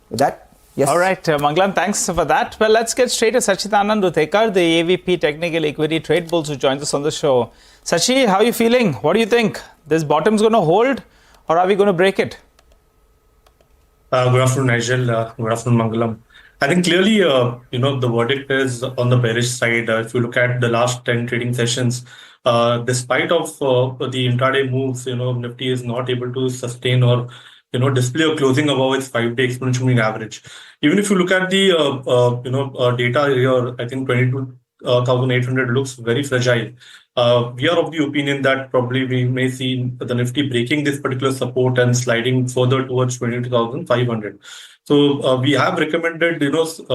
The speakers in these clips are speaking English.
With that, yes. All right, Mangalam, thanks for that. Well, let's get straight to Sacchitanand Uttekar, the AVP Technical Equity Tradebulls, who joins us on the show. Sachi, how are you feeling? What do you think? This bottom's going to hold, or are we going to break it? Good afternoon, Nigel. Good afternoon, Mangalam. I think clearly, the verdict is on the bearish side. If you look at the last 10 trading sessions, despite of the intraday moves, Nifty is not able to sustain or display a closing above its 5-day exponential moving average. Even if you look at the data here, I think 22,800 looks very fragile. We are of the opinion that probably we may see the Nifty breaking this particular support and sliding further towards 22,500. So we have recommended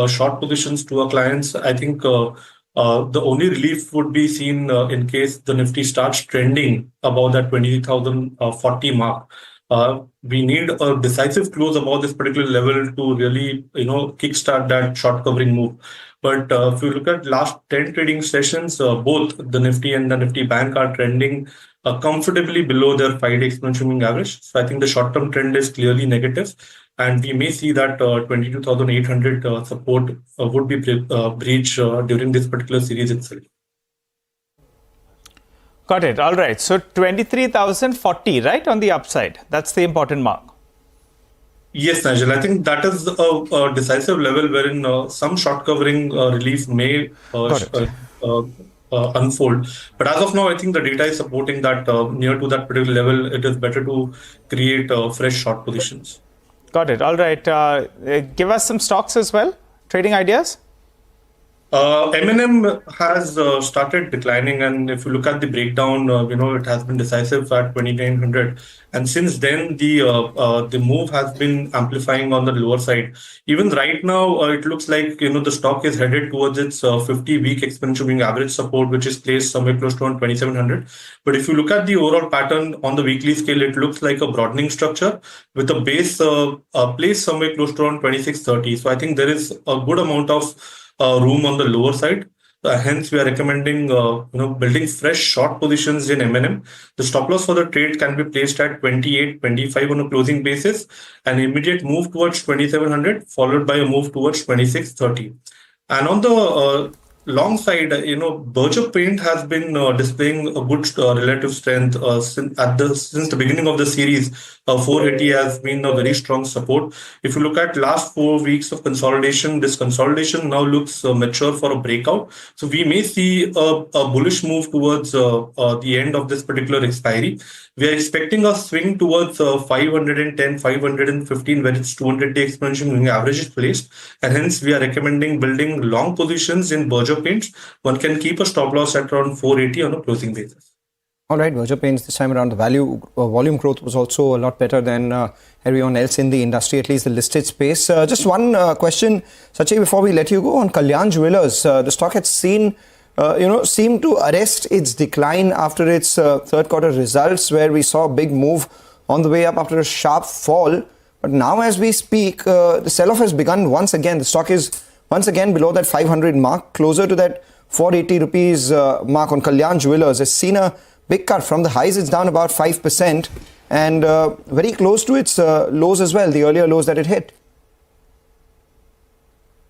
short positions to our clients. I think the only relief would be seen in case the Nifty starts trending above that 20,040 mark. We need a decisive close above this particular level to really, kickstart that short covering move. But if you look at last 10 trading sessions, both the Nifty and the Nifty Bank are trending comfortably below their 5-day exponential moving average. So I think the short-term trend is clearly negative, and we may see that 22,800 support would be breached during this particular series itself. Got it. All right. So 23,040, right, on the upside. That's the important mark. Yes, Nigel. I think that is a decisive level wherein some short covering relief may unfold. But as of now, I think the data is supporting that near to that particular level, it is better to create fresh short positions. Got it. All right. Give us some stocks as well. Trading ideas? M&M has started declining, and if you look at the breakdown, it has been decisive at 2,900, and since then the move has been amplifying on the lower side. Even right now, it looks like the stock is headed towards its 50-week exponential moving average support, which is placed somewhere close to around 2,700. But if you look at the overall pattern on the weekly scale, it looks like a broadening structure with a base placed somewhere close to around 2,630. So I think there is a good amount of room on the lower side. Hence, we are recommending building fresh short positions in M&M. The stop loss for the trade can be placed at 28.25 on a closing basis, an immediate move towards 2,700, followed by a move towards 2,630. And on the long side, Berger Paint has been displaying a good relative strength since the beginning of the series. 480 has been a very strong support. If you look at last 4 weeks of consolidation, this consolidation now looks mature for a breakout. So we may see a bullish move towards the end of this particular expiry. We are expecting a swing towards 510, 515, where its 200-day exponential moving average is placed. And hence, we are recommending building long positions in Berger Paints. One can keep a stop loss at around 480 on a closing basis. All right, Berger Paints this time around, the volume growth was also a lot better than everyone else in the industry, at least the listed space. Just one question, Sachi, before we let you go, on Kalyan Jewellers. The stock had seen, seemed to arrest its decline after its third quarter results, where we saw a big move on the way up after a sharp fall. But now as we speak, the sell-off has begun once again. The stock is once again below that 500 mark, closer to that 480 rupees mark on Kalyan Jewellers. Has seen a big cut from the highs. It's down about 5% and very close to its lows as well, the earlier lows that it hit.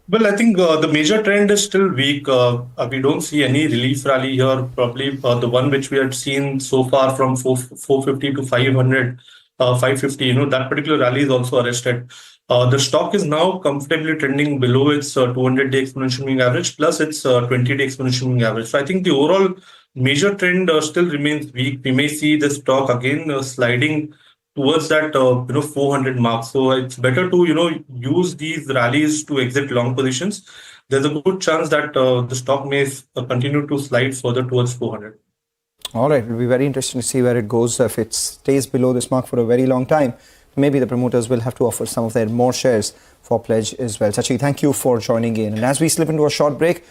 Well, I think the major trend is still weak. We don't see any relief rally here. Probably the one which we had seen so far from 450 to 500, 550, that particular rally is also arrested. The stock is now comfortably trending below its 200-day exponential moving average plus its 20-day exponential moving average. So I think the overall major trend still remains weak. We may see the stock again sliding towards that 400 mark. So it's better to use these rallies to exit long positions. There's a good chance that the stock may continue to slide further towards 400. All right, it'll be very interesting to see where it goes. If it stays below this mark for a very long time, maybe the promoters will have to offer some of their more shares for pledge as well. Sachi, thank you for joining in. And as we slip into a short break,